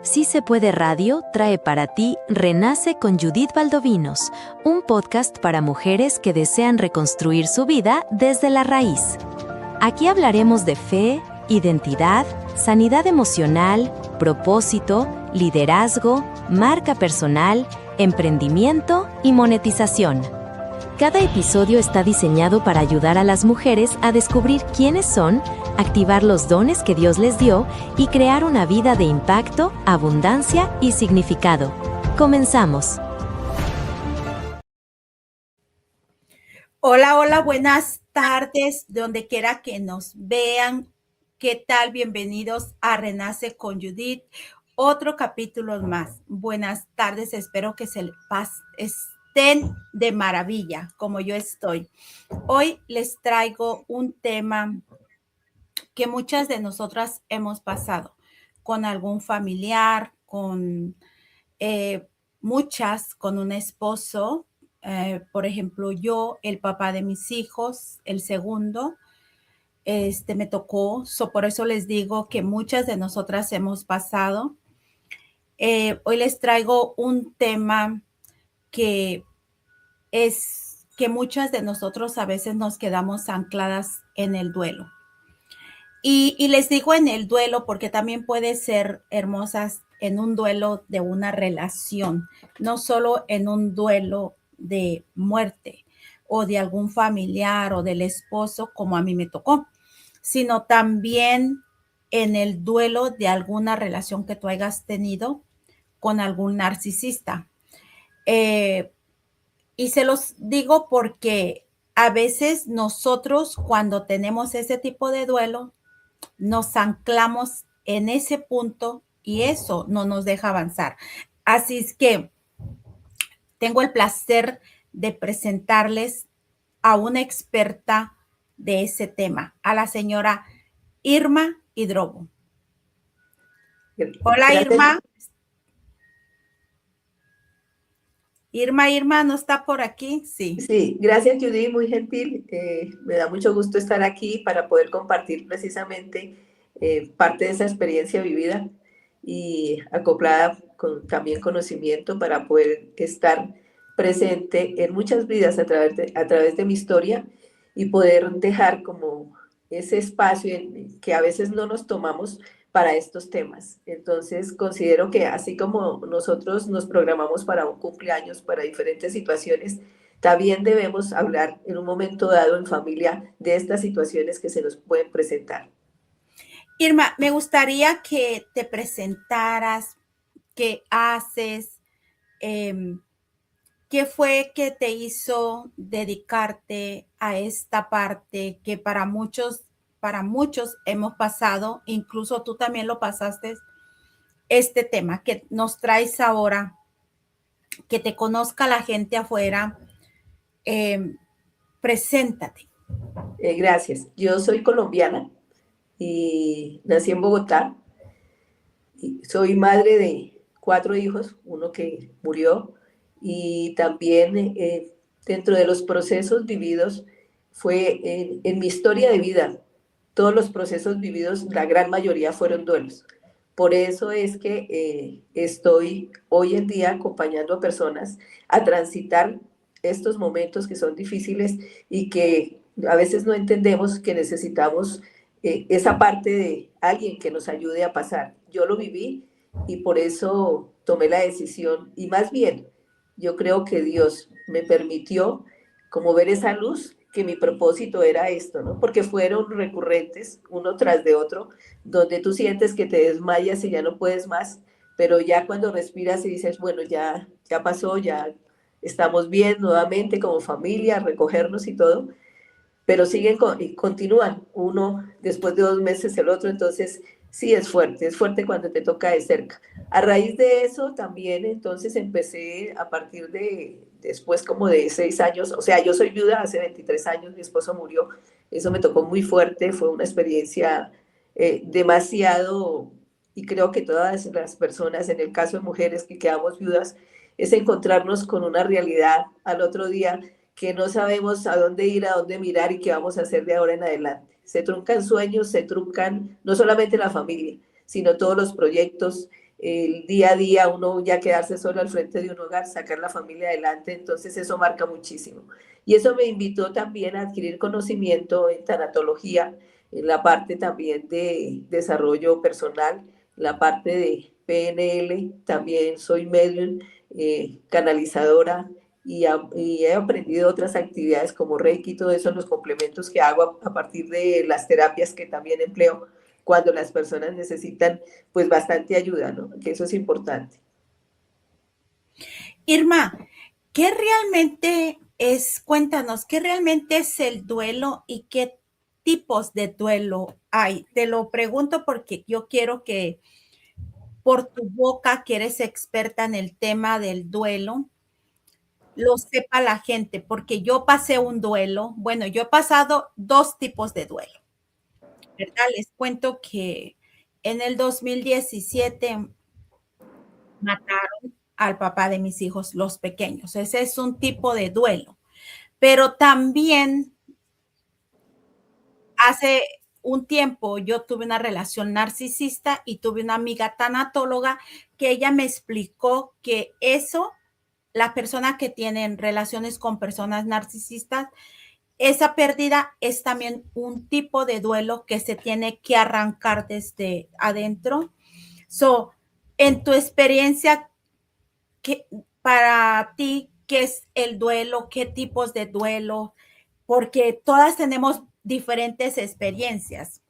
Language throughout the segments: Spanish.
Sí se puede Radio trae para ti Renace con Judith Valdovinos, un podcast para mujeres que desean reconstruir su vida desde la raíz. Aquí hablaremos de fe, identidad, sanidad emocional, propósito, liderazgo, marca personal, emprendimiento y monetización. Cada episodio está diseñado para ayudar a las mujeres a descubrir quiénes son, activar los dones que Dios les dio y crear una vida de impacto, abundancia y significado. Comenzamos. Hola, hola, buenas tardes, de donde quiera que nos vean. ¿Qué tal? Bienvenidos a Renace con Judith, otro capítulo más. Buenas tardes, espero que estén de maravilla, como yo estoy. Hoy les traigo un tema que muchas de nosotras hemos pasado con algún familiar, con muchas, con un esposo. Por ejemplo, yo, el papá de mis hijos, el segundo, me tocó. Por eso les digo que muchas de nosotras hemos pasado. Hoy les traigo un tema que es que muchas de nosotros a veces nos quedamos ancladas en el duelo. Y les digo en el duelo porque también puede ser hermosas en un duelo de una relación, no solo en un duelo de muerte o de algún familiar o del esposo, como a mí me tocó, sino también en el duelo de alguna relación que tú hayas tenido con algún narcisista. Y se los digo porque a veces nosotros cuando tenemos ese tipo de duelo, nos anclamos en ese punto y eso no nos deja avanzar. Así es que tengo el placer de presentarles a una experta de ese tema, a la señora Irma Hidrobo. Hola, Gracias. Irma. Irma, ¿no está por aquí? Sí. Sí, gracias Judy, muy gentil. Me da mucho gusto estar aquí para poder compartir precisamente parte de esa experiencia vivida y acoplada con también conocimiento para poder estar presente en muchas vidas a través de mi historia y poder dejar como ese espacio que a veces no nos tomamos para estos temas. Entonces, considero que así como nosotros nos programamos para un cumpleaños, para diferentes situaciones, también debemos hablar en un momento dado en familia de estas situaciones que se nos pueden presentar. Irma, me gustaría que te presentaras, qué haces, ¿qué fue que te hizo dedicarte a esta parte que para muchos hemos pasado, incluso tú también lo pasaste, este tema que nos traes ahora, que te conozca la gente afuera? Preséntate. Gracias. Yo soy colombiana y nací en Bogotá. Y soy madre de 4 hijos, uno que murió, y también dentro de los procesos vividos fue en mi historia de vida. Todos los procesos vividos, la gran mayoría fueron duelos. Por eso es que estoy hoy en día acompañando a personas a transitar estos momentos que son difíciles y que a veces no entendemos que necesitamos esa parte de alguien que nos ayude a pasar. Yo lo viví y por eso tomé la decisión y más bien yo creo que Dios me permitió como ver esa luz, que mi propósito era esto, ¿no? Porque fueron recurrentes, uno tras de otro, donde tú sientes que te desmayas y ya no puedes más, pero ya cuando respiras y dices, bueno, ya pasó, ya estamos bien nuevamente como familia, recogernos y todo, pero siguen y continúan, uno después de 2 meses el otro, entonces sí es fuerte cuando te toca de cerca. A raíz de eso también entonces empecé a partir de después como de 6 años, o sea, yo soy viuda hace 23 años, mi esposo murió, eso me tocó muy fuerte, fue una experiencia demasiado, y creo que todas las personas, en el caso de mujeres que quedamos viudas, es encontrarnos con una realidad al otro día que no sabemos a dónde ir, a dónde mirar y qué vamos a hacer de ahora en adelante. Se truncan sueños, se truncan no solamente la familia, sino todos los proyectos, el día a día, uno ya quedarse solo al frente de un hogar, sacar la familia adelante, entonces eso marca muchísimo. Y eso me invitó también a adquirir conocimiento en tanatología, en la parte también de desarrollo personal, la parte de PNL, también soy medium, canalizadora, y he aprendido otras actividades como Reiki, todo eso, los complementos que hago a partir de las terapias que también empleo cuando las personas necesitan pues bastante ayuda, ¿no? Que eso es importante. Irma, ¿qué realmente es, cuéntanos, qué realmente es el duelo y qué tipos de duelo hay? Te lo pregunto porque yo quiero que por tu boca, que eres experta en el tema del duelo, lo sepa la gente, porque yo pasé un duelo. Bueno, yo he pasado dos tipos de duelo, ¿verdad? Les cuento que en el 2017 mataron al papá de mis hijos, los pequeños. Ese es un tipo de duelo. Pero también hace un tiempo yo tuve una relación narcisista y tuve una amiga tanatóloga que ella me explicó que eso, las personas que tienen relaciones con personas narcisistas, esa pérdida es también un tipo de duelo que se tiene que arrancar desde adentro. So, en tu experiencia, ¿qué, para ti, qué es el duelo? ¿Qué tipos de duelo? Porque todas tenemos diferentes experiencias.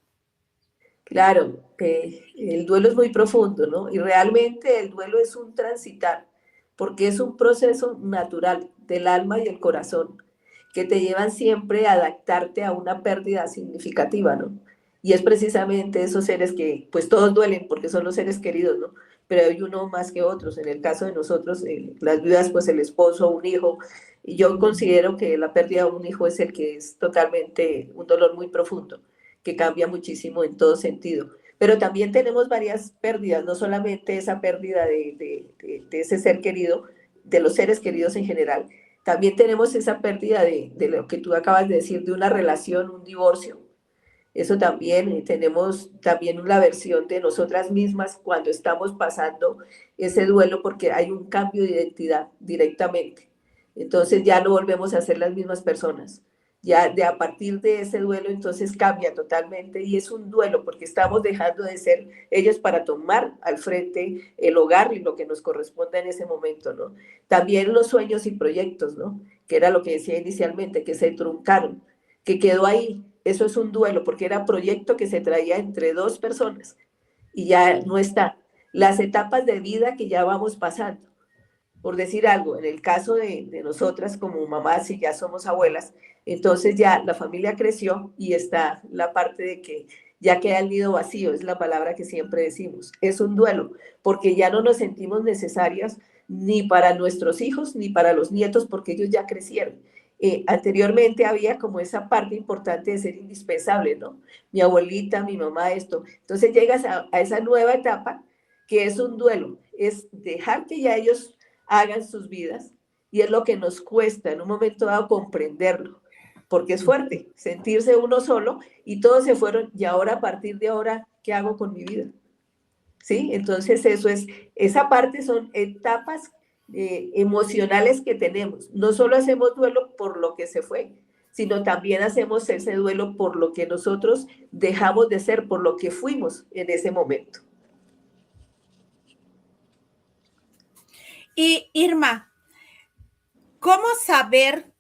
Claro, el duelo es muy profundo, ¿no? Y realmente el duelo es un transitar, porque es un proceso natural del alma y el corazón, que te llevan siempre a adaptarte a una pérdida significativa, ¿no? Y es precisamente esos seres que, pues todos duelen porque son los seres queridos, ¿no? Pero hay uno más que otros. En el caso de nosotros, las viudas, pues el esposo, un hijo. Y yo considero que la pérdida de un hijo es el que es totalmente un dolor muy profundo que cambia muchísimo en todo sentido. Pero también tenemos varias pérdidas, no solamente esa pérdida de ese ser querido, de los seres queridos en general, también tenemos esa pérdida de lo que tú acabas de decir, de una relación, un divorcio. Eso también, tenemos también la versión de nosotras mismas cuando estamos pasando ese duelo porque hay un cambio de identidad directamente. Entonces ya no volvemos a ser las mismas personas. Ya de a partir de ese duelo entonces cambia totalmente y es un duelo porque estamos dejando de ser ellos para tomar al frente el hogar y lo que nos corresponde en ese momento, ¿no? También los sueños y proyectos, ¿no? Que era lo que decía inicialmente, que se truncaron, que quedó ahí. Eso es un duelo porque era proyecto que se traía entre dos personas y ya no está. Las etapas de vida que ya vamos pasando, por decir algo, en el caso de nosotras como mamás, y ya somos abuelas, entonces ya la familia creció y está la parte de que ya queda el nido vacío, es la palabra que siempre decimos. Es un duelo, porque ya no nos sentimos necesarias ni para nuestros hijos ni para los nietos, porque ellos ya crecieron. Anteriormente había como esa parte importante de ser indispensable, ¿no? Mi abuelita, mi mamá, esto. Entonces llegas a esa nueva etapa que es un duelo, es dejar que ya ellos hagan sus vidas y es lo que nos cuesta en un momento dado comprenderlo, porque es fuerte sentirse uno solo y todos se fueron y ahora a partir de ahora, ¿qué hago con mi vida? ¿Sí? Entonces eso es, esa parte son etapas emocionales que tenemos. No solo hacemos duelo por lo que se fue, sino también hacemos ese duelo por lo que nosotros dejamos de ser, por lo que fuimos en ese momento. Y Irma, ¿cómo saber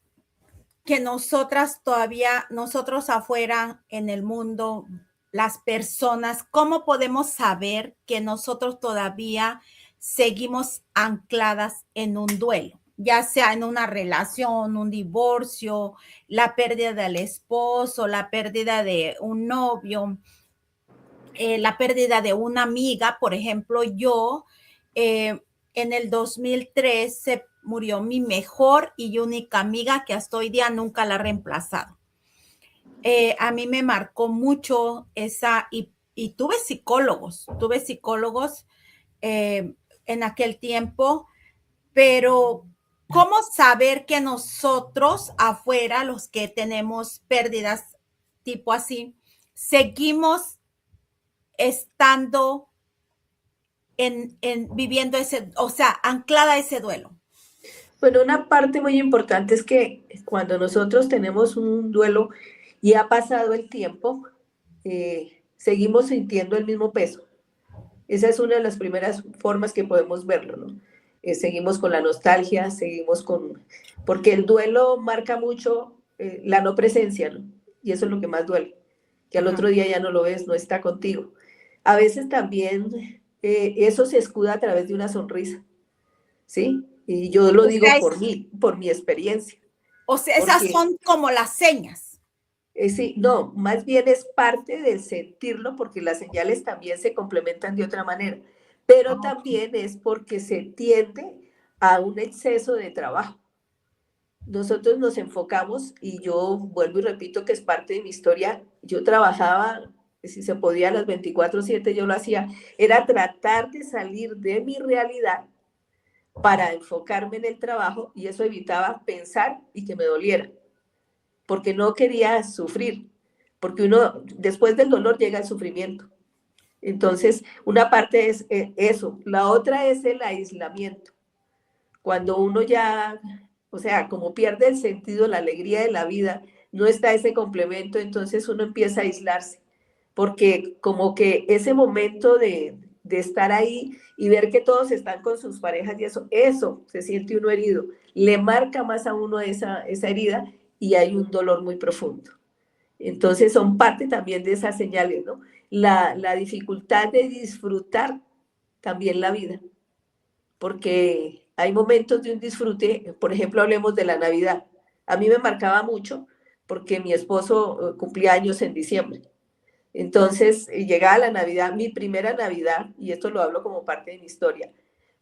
que nosotras todavía, nosotros afuera en el mundo, las personas, cómo podemos saber que nosotros todavía seguimos ancladas en un duelo? Ya sea en una relación, un divorcio, la pérdida del esposo, la pérdida de un novio, la pérdida de una amiga. Por ejemplo, yo en el 2003 se murió mi mejor y única amiga que hasta hoy día nunca la he reemplazado. A mí me marcó mucho esa, y tuve psicólogos en aquel tiempo, pero ¿cómo saber que nosotros afuera, los que tenemos pérdidas tipo así, seguimos estando en viviendo ese, o sea, anclada a ese duelo? Bueno, una parte muy importante es que cuando nosotros tenemos un duelo y ha pasado el tiempo, seguimos sintiendo el mismo peso. Esa es una de las primeras formas que podemos verlo, ¿no? Seguimos con la nostalgia, seguimos con... Porque el duelo marca mucho la no presencia, ¿no? Y eso es lo que más duele, que al Ajá. otro día ya no lo ves, no está contigo. A veces también eso se escuda a través de una sonrisa, ¿sí? Y yo lo O sea, digo por mi experiencia, esas porque son como las señas. sí, no, más bien es parte del sentirlo porque las señales también se complementan de otra manera, pero Ah, también es porque se tiende a un exceso de trabajo. Nosotros nos enfocamos y yo vuelvo y repito que es parte de mi historia. Yo trabajaba, si se podía, las 24/7, yo lo hacía, era tratar de salir de mi realidad para enfocarme en el trabajo y eso evitaba pensar y que me doliera porque no quería sufrir, porque uno, después del dolor llega el sufrimiento. Entonces, una parte es eso, la otra es el aislamiento. Cuando uno ya, o sea, como pierde el sentido, la alegría de la vida, no está ese complemento, entonces uno empieza a aislarse, porque como que ese momento de estar ahí y ver que todos están con sus parejas y eso se siente uno herido, le marca más a uno esa herida y hay un dolor muy profundo. Entonces son parte también de esas señales, ¿no? La dificultad de disfrutar también la vida, porque hay momentos de un disfrute, por ejemplo, hablemos de la Navidad. A mí me marcaba mucho porque mi esposo cumplía años en diciembre. Entonces, llegaba la Navidad, mi primera Navidad, y esto lo hablo como parte de mi historia,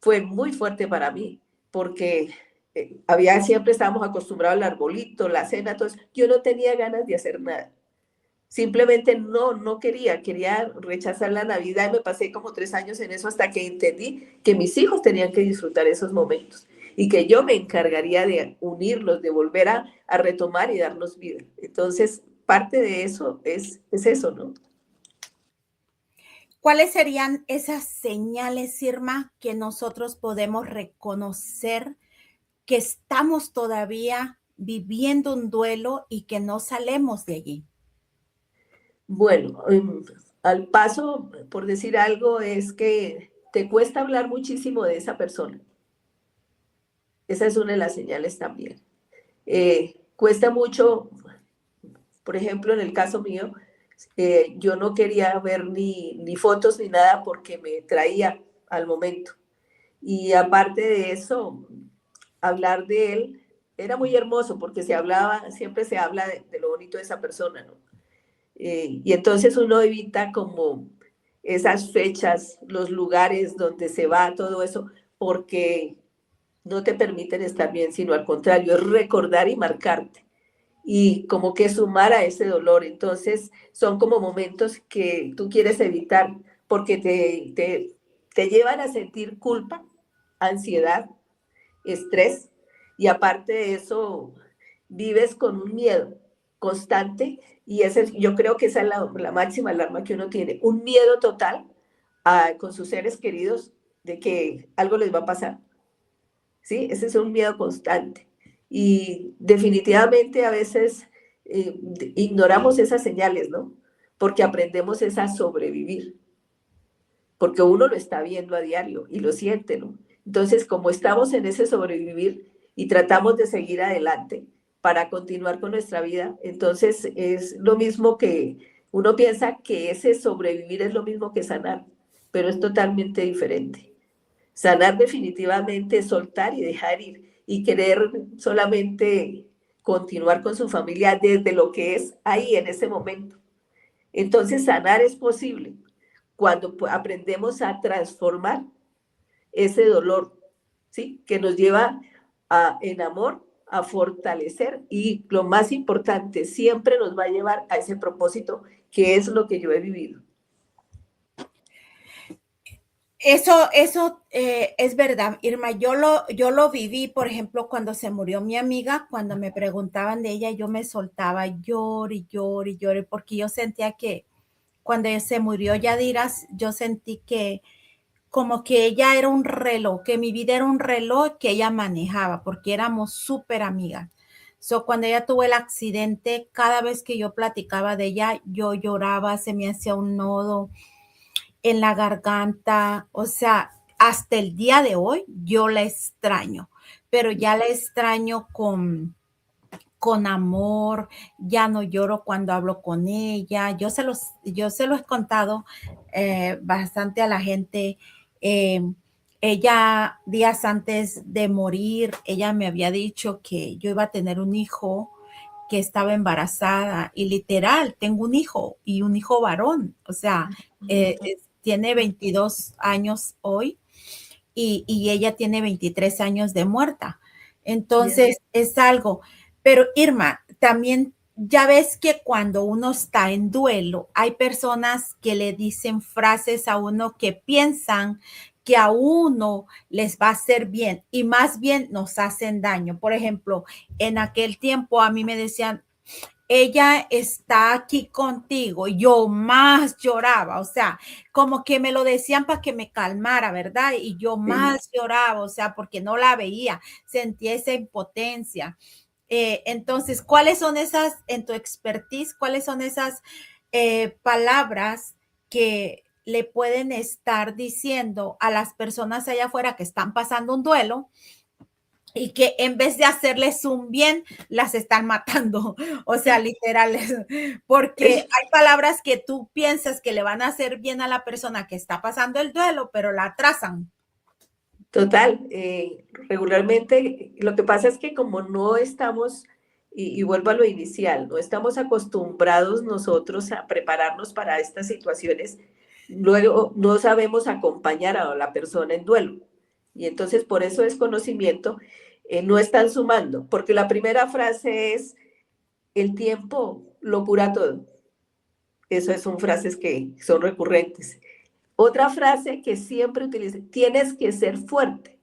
fue muy fuerte para mí, porque siempre estábamos acostumbrados al arbolito, la cena, todo eso. Yo no tenía ganas de hacer nada. Simplemente no quería rechazar la Navidad y me pasé como 3 años en eso hasta que entendí que mis hijos tenían que disfrutar esos momentos y que yo me encargaría de unirlos, de volver a retomar y darnos vida. Entonces, parte de eso es eso, ¿no? ¿Cuáles serían esas señales, Irma, que nosotros podemos reconocer que estamos todavía viviendo un duelo y que no salemos de allí? Bueno, al paso, por decir algo, es que te cuesta hablar muchísimo de esa persona. Esa es una de las señales también. Cuesta mucho, por ejemplo, en el caso mío, yo no quería ver ni fotos ni nada porque me traía al momento. Y aparte de eso, hablar de él era muy hermoso porque siempre se habla de lo bonito de esa persona, ¿no? Y entonces uno evita como esas fechas, los lugares donde se va, todo eso, porque no te permiten estar bien, sino al contrario, es recordar y marcarte y como que sumar a ese dolor. Entonces son como momentos que tú quieres evitar porque te llevan a sentir culpa, ansiedad, estrés y aparte de eso vives con un miedo constante y yo creo que esa es la máxima alarma que uno tiene, un miedo total con sus seres queridos de que algo les va a pasar, ¿sí? Ese es un miedo constante y definitivamente a veces ignoramos esas señales, ¿no? Porque aprendemos es a sobrevivir porque uno lo está viendo a diario y lo siente, ¿no? Entonces, como estamos en ese sobrevivir y tratamos de seguir adelante para continuar con nuestra vida, entonces es lo mismo que uno piensa que ese sobrevivir es lo mismo que sanar, pero es totalmente diferente. Sanar definitivamente es soltar y dejar ir y querer solamente continuar con su familia desde lo que es ahí en ese momento. Entonces, sanar es posible cuando aprendemos a transformar ese dolor, ¿sí? Que nos lleva en amor a fortalecer y lo más importante, siempre nos va a llevar a ese propósito que es lo que yo he vivido. Eso es verdad, Irma. Yo lo viví, por ejemplo, cuando se murió mi amiga, cuando me preguntaban de ella, yo me soltaba llore y llore y llore, porque yo sentía que cuando se murió Yadira, yo sentí que como que ella era un reloj, que mi vida era un reloj que ella manejaba, porque éramos súper amigas. So, cuando ella tuvo el accidente, cada vez que yo platicaba de ella, yo lloraba, se me hacía un nodo en la garganta. O sea, hasta el día de hoy yo la extraño, pero ya la extraño con amor, ya no lloro cuando hablo con ella. Yo se lo he contado bastante a la gente. Eh, Ella, días antes de morir, ella me había dicho que yo iba a tener un hijo, que estaba embarazada y literal, tengo un hijo y un hijo varón. O sea, tiene 22 años hoy y ella tiene 23 años de muerta. Entonces, es algo. Pero Irma, también ya ves que cuando uno está en duelo, hay personas que le dicen frases a uno que piensan que a uno les va a hacer bien y más bien nos hacen daño. Por ejemplo, en aquel tiempo a mí me decían, ella está aquí contigo. Yo más lloraba, o sea, como que me lo decían para que me calmara, ¿verdad? Y yo Sí. más lloraba, o sea, porque no la veía, sentía esa impotencia. Entonces, ¿cuáles son esas, en tu expertise, cuáles son esas palabras que le pueden estar diciendo a las personas allá afuera que están pasando un duelo y que en vez de hacerles un bien, las están matando? O sea, literales, porque Es hay palabras que tú piensas que le van a hacer bien a la persona que está pasando el duelo, pero la atrasan. total. Regularmente lo que pasa es que como no estamos, y vuelvo a lo inicial, no estamos acostumbrados nosotros a prepararnos para estas situaciones, luego no sabemos acompañar a la persona en duelo. Y entonces por eso desconocimiento no están sumando, porque la primera frase es, el tiempo lo cura todo. Esas son frases que son recurrentes. Otra frase que siempre utilizo, tienes que ser fuerte.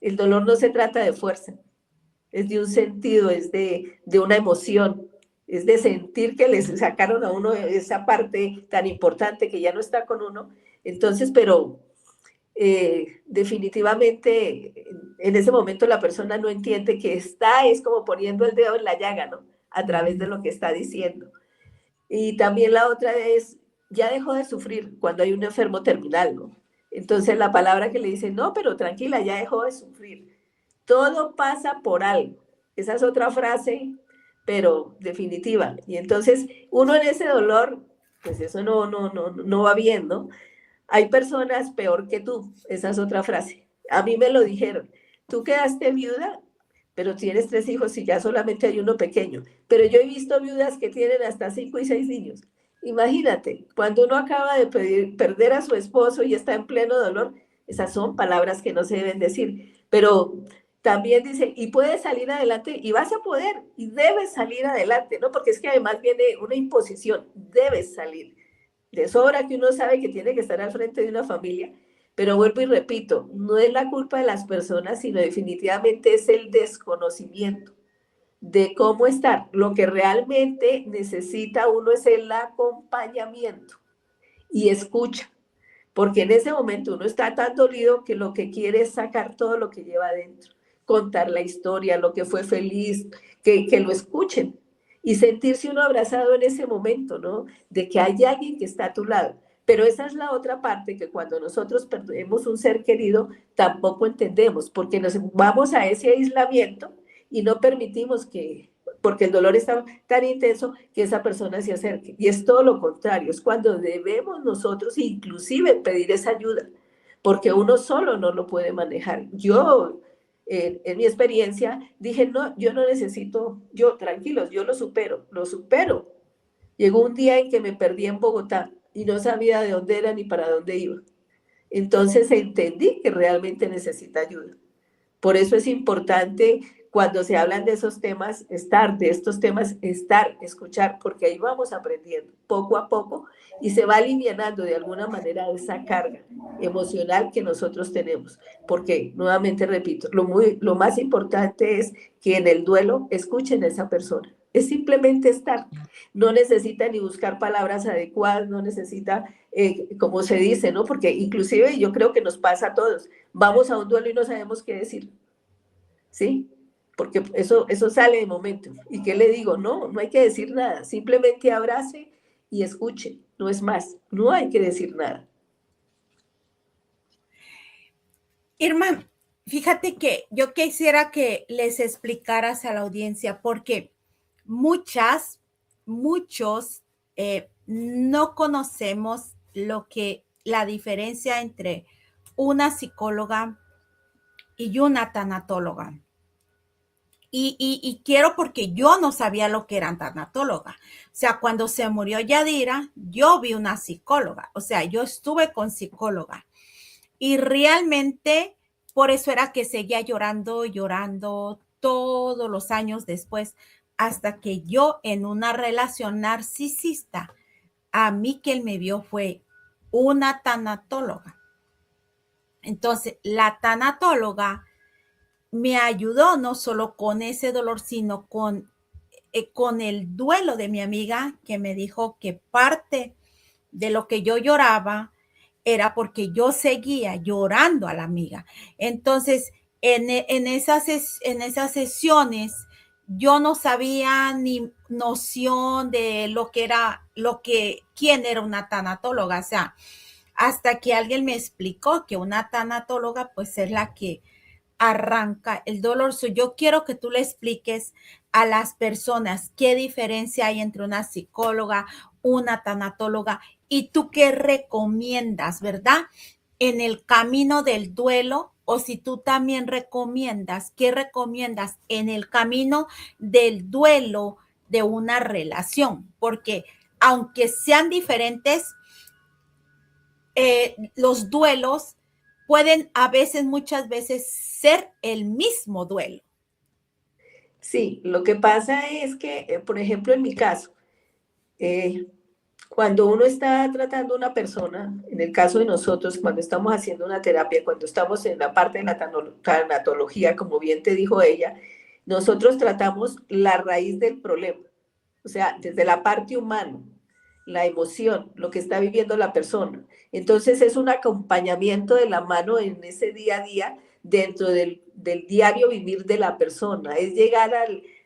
El dolor no se trata de fuerza, es de un sentido, es de una emoción, es de sentir que les sacaron a uno esa parte tan importante que ya no está con uno. Entonces, pero definitivamente en ese momento la persona no entiende que está, es como poniendo el dedo en la llaga, ¿no? A través de lo que está diciendo. Y también la otra es, ya dejó de sufrir cuando hay un enfermo terminal, ¿no? Entonces la palabra que le dice, no, pero tranquila, ya dejó de sufrir. Todo pasa por algo. Esa es otra frase, pero definitiva. Y entonces uno en ese dolor, pues eso no va bien, ¿no? Hay personas peor que tú, esa es otra frase. A mí me lo dijeron, tú quedaste viuda, pero tienes 3 hijos y ya solamente hay uno pequeño. Pero yo he visto viudas que tienen hasta 5 y 6 niños. Imagínate, cuando uno acaba de perder a su esposo y está en pleno dolor, esas son palabras que no se deben decir. Pero también dice, y puedes salir adelante y vas a poder y debes salir adelante, ¿no? Porque es que además viene una imposición, debes salir. De sobra que uno sabe que tiene que estar al frente de una familia, pero vuelvo y repito, no es la culpa de las personas, sino definitivamente es el desconocimiento de cómo estar. Lo que realmente necesita uno es el acompañamiento y escucha, porque en ese momento uno está tan dolido que lo que quiere es sacar todo lo que lleva adentro, contar la historia, lo que fue feliz, que lo escuchen y sentirse uno abrazado en ese momento, ¿no? De que hay alguien que está a tu lado. Pero esa es la otra parte que cuando nosotros perdemos un ser querido, tampoco entendemos, porque nos vamos a ese aislamiento y no permitimos que, porque el dolor está tan intenso, que esa persona se acerque. Y es todo lo contrario, es cuando debemos nosotros inclusive pedir esa ayuda, porque uno solo no lo puede manejar. Yo, en mi experiencia, dije, no, yo no necesito, yo, tranquilos, yo lo supero, lo supero. Llegó un día en que me perdí en Bogotá y no sabía de dónde era ni para dónde iba. Entonces entendí que realmente necesita ayuda. Por eso es importante cuando se hablan de esos temas, de estos temas, escuchar, porque ahí vamos aprendiendo poco a poco y se va alivianando de alguna manera esa carga emocional que nosotros tenemos. Porque, nuevamente repito, lo más importante es que en el duelo escuchen a esa persona, es simplemente estar. No necesita ni buscar palabras adecuadas, no necesita, como se dice, ¿no? Porque inclusive yo creo que nos pasa a todos. Vamos a un duelo y no sabemos qué decir, ¿sí? Porque eso sale de momento. ¿Y qué le digo? No, no hay que decir nada. Simplemente abrace y escuche. No es más. No hay que decir nada. Irma, fíjate que yo quisiera que les explicaras a la audiencia porque muchos no conocemos la diferencia entre una psicóloga y una tanatóloga. Y quiero porque yo no sabía lo que era tanatóloga. O sea, cuando se murió Yadira, yo vi una psicóloga. O sea, yo estuve con psicóloga. Y realmente por eso era que seguía llorando todos los años después, hasta que yo en una relación narcisista, a mí que él me vio fue una tanatóloga. Entonces, la tanatóloga me ayudó no solo con ese dolor, sino con el duelo de mi amiga, que me dijo que parte de lo que yo lloraba era porque yo seguía llorando a la amiga. Entonces, en esas sesiones, yo no sabía ni noción de lo que era, quién era una tanatóloga. O sea, hasta que alguien me explicó que una tanatóloga, pues es la que arranca el dolor. Yo quiero que tú le expliques a las personas qué diferencia hay entre una psicóloga, una tanatóloga y tú qué recomiendas, ¿verdad? En el camino del duelo, o si tú también recomiendas, ¿qué recomiendas en el camino del duelo de una relación? Porque aunque sean diferentes, los duelos pueden muchas veces ser el mismo duelo. Sí, lo que pasa es que, por ejemplo, en mi caso, eh, cuando uno está tratando a una persona, en el caso de nosotros, cuando estamos haciendo una terapia, cuando estamos en la parte de la tanatología, como bien te dijo ella, nosotros tratamos la raíz del problema, o sea, desde la parte humana, la emoción, lo que está viviendo la persona. Entonces es un acompañamiento de la mano en ese día a día dentro del diario vivir de la persona, es llegar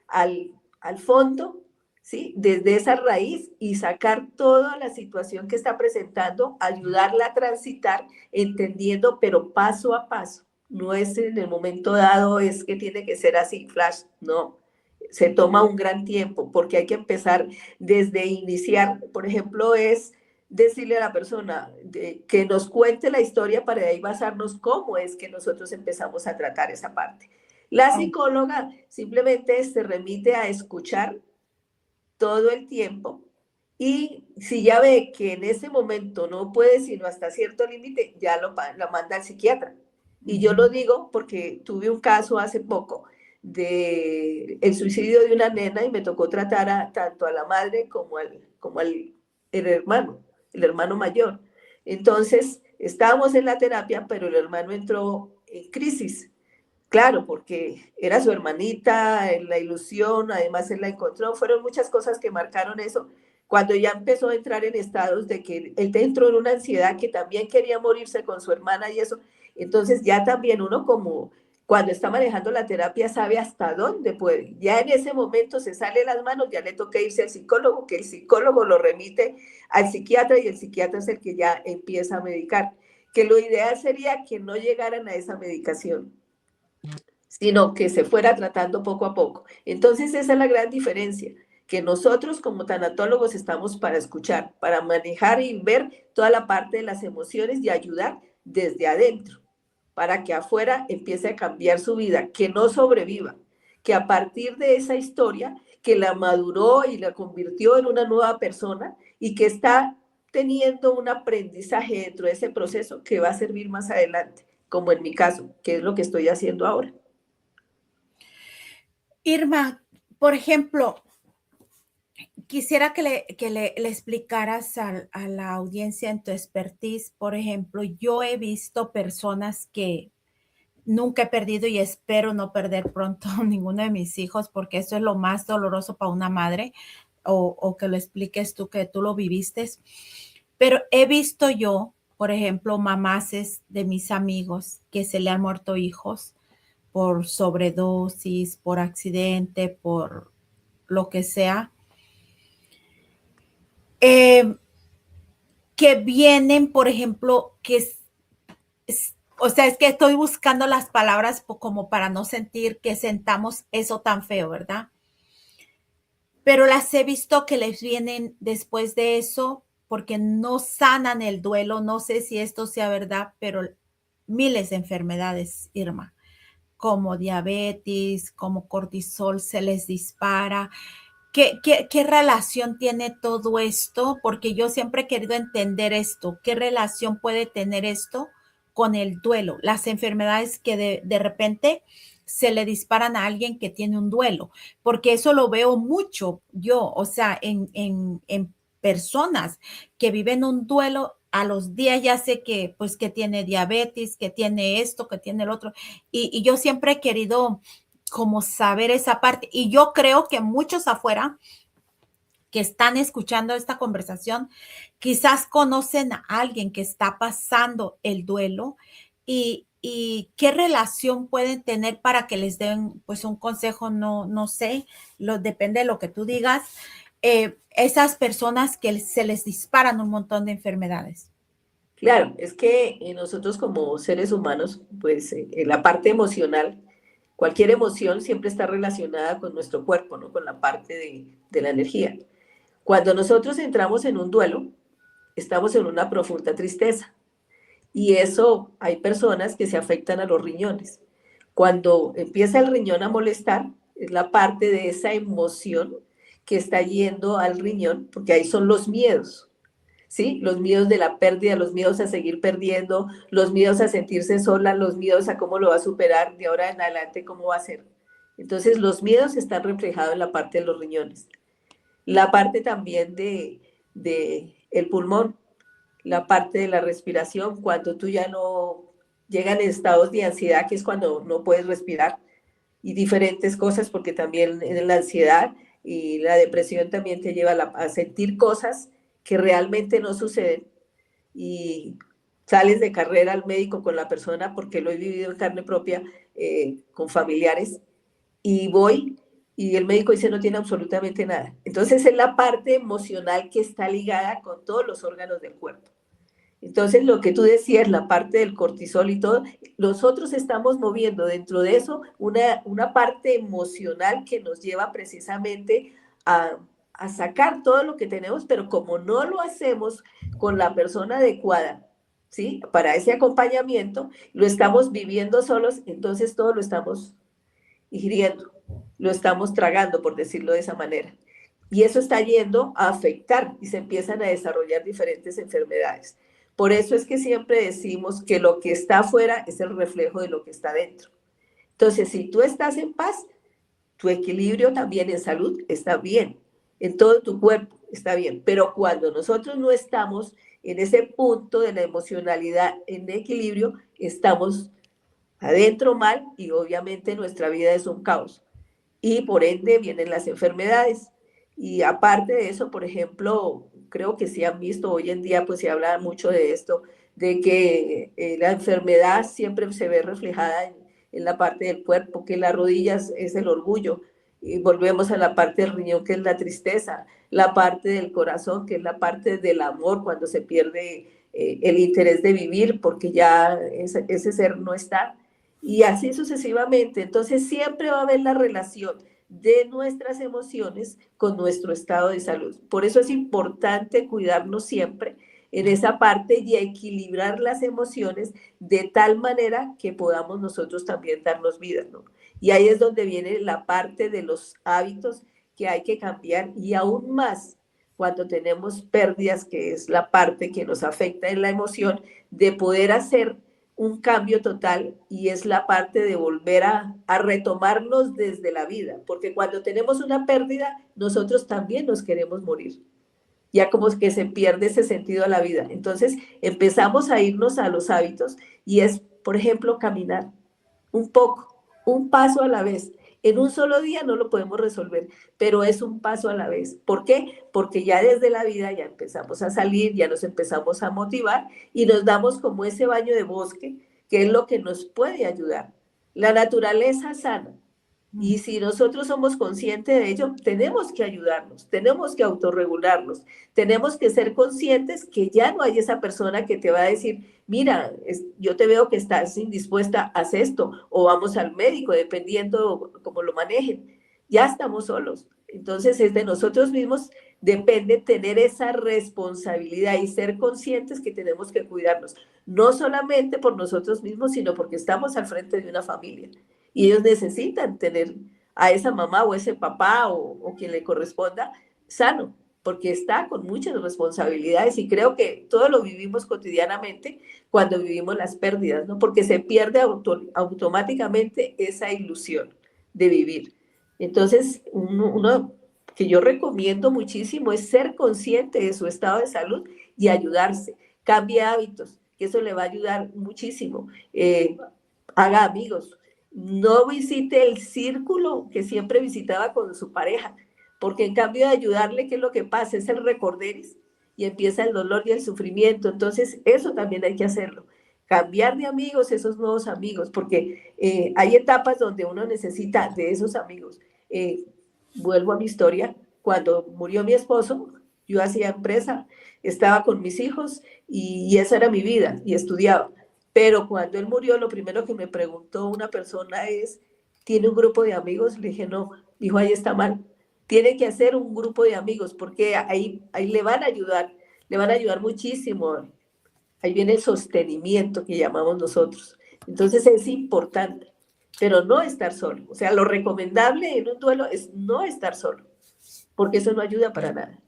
al fondo, ¿sí? Desde esa raíz y sacar toda la situación que está presentando, ayudarla a transitar, entendiendo, pero paso a paso. No es en el momento dado, es que tiene que ser así, flash, no. Se toma un gran tiempo porque hay que empezar desde iniciar. Por ejemplo, es decirle a la persona que nos cuente la historia para de ahí basarnos cómo es que nosotros empezamos a tratar esa parte. La psicóloga simplemente se remite a escuchar todo el tiempo y si ya ve que en ese momento no puede sino hasta cierto límite, ya la manda al psiquiatra. Y yo lo digo porque tuve un caso hace poco de el suicidio de una nena y me tocó tratar tanto a la madre como al el hermano mayor. Entonces, estábamos en la terapia, pero el hermano entró en crisis. Claro, porque era su hermanita, en la ilusión, además él la encontró, fueron muchas cosas que marcaron eso. Cuando ya empezó a entrar en estados de que él entró en una ansiedad que también quería morirse con su hermana y eso, entonces ya también uno como cuando está manejando la terapia sabe hasta dónde puede. Ya en ese momento se sale las manos, ya le toca irse al psicólogo, que el psicólogo lo remite al psiquiatra y el psiquiatra es el que ya empieza a medicar. Que lo ideal sería que no llegaran a esa medicación, sino que se fuera tratando poco a poco. Entonces esa es la gran diferencia, que nosotros como tanatólogos estamos para escuchar, para manejar y ver toda la parte de las emociones y ayudar desde adentro, para que afuera empiece a cambiar su vida, que no sobreviva, que a partir de esa historia, que la maduró y la convirtió en una nueva persona y que está teniendo un aprendizaje dentro de ese proceso que va a servir más adelante, como en mi caso, que es lo que estoy haciendo ahora. Irma, por ejemplo, quisiera que le explicaras a la audiencia en tu expertise. Por ejemplo, yo he visto personas que nunca he perdido y espero no perder pronto ninguno de mis hijos, porque eso es lo más doloroso para una madre, o que lo expliques tú, que tú lo viviste. Pero he visto yo, por ejemplo, mamases de mis amigos que se le han muerto hijos por sobredosis, por accidente, por lo que sea, que vienen, por ejemplo, o sea, es que estoy buscando las palabras como para no sentir que sentamos eso tan feo, ¿verdad? Pero las he visto que les vienen después de eso porque no sanan el duelo. No sé si esto sea verdad, pero miles de enfermedades, Irma, como diabetes, como cortisol se les dispara. ¿Qué relación tiene todo esto? Porque yo siempre he querido entender esto. ¿Qué relación puede tener esto con el duelo? Las enfermedades que de repente se le disparan a alguien que tiene un duelo, porque eso lo veo mucho yo, o sea, en personas que viven un duelo. A los días ya sé que, pues, que tiene diabetes, que tiene esto, que tiene el otro. Y yo siempre he querido como saber esa parte. Y yo creo que muchos afuera que están escuchando esta conversación, quizás conocen a alguien que está pasando el duelo y qué relación pueden tener para que les den pues un consejo, no sé, depende de lo que tú digas, esas personas que se les disparan un montón de enfermedades. Claro, es que nosotros como seres humanos, pues en la parte emocional, cualquier emoción siempre está relacionada con nuestro cuerpo, ¿no? Con la parte de la energía. Cuando nosotros entramos en un duelo, estamos en una profunda tristeza. Y eso hay personas que se afectan a los riñones. Cuando empieza el riñón a molestar, es la parte de esa emoción que está yendo al riñón, porque ahí son los miedos. ¿Sí? Los miedos de la pérdida, los miedos a seguir perdiendo, los miedos a sentirse sola, los miedos a cómo lo va a superar de ahora en adelante, cómo va a ser. Entonces, los miedos están reflejados en la parte de los riñones. La parte también de el pulmón, la parte de la respiración, cuando tú ya no llegan estados de ansiedad, que es cuando no puedes respirar, y diferentes cosas, porque también en la ansiedad y la depresión también te lleva a sentir cosas que realmente no suceden y sales de carrera al médico con la persona, porque lo he vivido en carne propia con familiares, y voy y el médico dice no tiene absolutamente nada. Entonces es la parte emocional que está ligada con todos los órganos del cuerpo. Entonces, lo que tú decías, la parte del cortisol y todo, nosotros estamos moviendo dentro de eso una parte emocional que nos lleva precisamente a sacar todo lo que tenemos, pero como no lo hacemos con la persona adecuada, ¿sí? Para ese acompañamiento, lo estamos viviendo solos, entonces todo lo estamos ingiriendo, lo estamos tragando, por decirlo de esa manera. Y eso está yendo a afectar y se empiezan a desarrollar diferentes enfermedades. Por eso es que siempre decimos que lo que está afuera es el reflejo de lo que está dentro. Entonces, si tú estás en paz, tu equilibrio también en salud está bien, en todo tu cuerpo está bien. Pero cuando nosotros no estamos en ese punto de la emocionalidad en equilibrio, estamos adentro mal y obviamente nuestra vida es un caos. Y por ende vienen las enfermedades. Y aparte de eso, por ejemplo, creo que sí han visto hoy en día, pues se habla mucho de esto, de que la enfermedad siempre se ve reflejada en la parte del cuerpo, que las rodillas es el orgullo, y volvemos a la parte del riñón, que es la tristeza, la parte del corazón, que es la parte del amor, cuando se pierde el interés de vivir, porque ya ese ser no está, y así sucesivamente. Entonces siempre va a haber la relación de nuestras emociones con nuestro estado de salud. Por eso es importante cuidarnos siempre en esa parte y equilibrar las emociones de tal manera que podamos nosotros también darnos vida, ¿no? Y ahí es donde viene la parte de los hábitos que hay que cambiar, y aún más cuando tenemos pérdidas, que es la parte que nos afecta en la emoción, de poder hacer un cambio total, y es la parte de volver a retomarnos desde la vida, porque cuando tenemos una pérdida, nosotros también nos queremos morir. Ya como que se pierde ese sentido a la vida. Entonces empezamos a irnos a los hábitos, y es, por ejemplo, caminar. un poco, un paso a la vez. En un solo día no lo podemos resolver, pero es un paso a la vez. ¿Por qué? Porque ya desde la vida ya empezamos a salir, ya nos empezamos a motivar y nos damos como ese baño de bosque, que es lo que nos puede ayudar. La naturaleza sana. Y si nosotros somos conscientes de ello, tenemos que ayudarnos, tenemos que autorregularnos, tenemos que ser conscientes que ya no hay esa persona que te va a decir, mira, yo te veo que estás indispuesta, haz esto, o vamos al médico, dependiendo cómo lo manejen. Ya estamos solos. Entonces es de nosotros mismos, depende tener esa responsabilidad y ser conscientes que tenemos que cuidarnos, no solamente por nosotros mismos, sino porque estamos al frente de una familia. Y ellos necesitan tener a esa mamá o ese papá o quien le corresponda sano, porque está con muchas responsabilidades y creo que todo lo vivimos cotidianamente cuando vivimos las pérdidas, ¿no? Porque se pierde automáticamente esa ilusión de vivir. Entonces, uno que yo recomiendo muchísimo es ser consciente de su estado de salud y ayudarse. Cambie hábitos, que eso le va a ayudar muchísimo. Haga amigos, no visite el círculo que siempre visitaba con su pareja, porque en cambio de ayudarle, ¿qué es lo que pasa? Es el recorderis y empieza el dolor y el sufrimiento. Entonces, eso también hay que hacerlo. Cambiar de amigos, esos nuevos amigos, porque hay etapas donde uno necesita de esos amigos. Vuelvo a mi historia. Cuando murió mi esposo, yo hacía empresa, estaba con mis hijos y esa era mi vida y estudiaba. Pero cuando él murió, lo primero que me preguntó una persona es, ¿tiene un grupo de amigos? Le dije, no. Dijo, ahí está mal. Tiene que hacer un grupo de amigos porque ahí le van a ayudar muchísimo. Ahí viene el sostenimiento que llamamos nosotros. Entonces es importante, pero no estar solo. O sea, lo recomendable en un duelo es no estar solo, porque eso no ayuda para nada.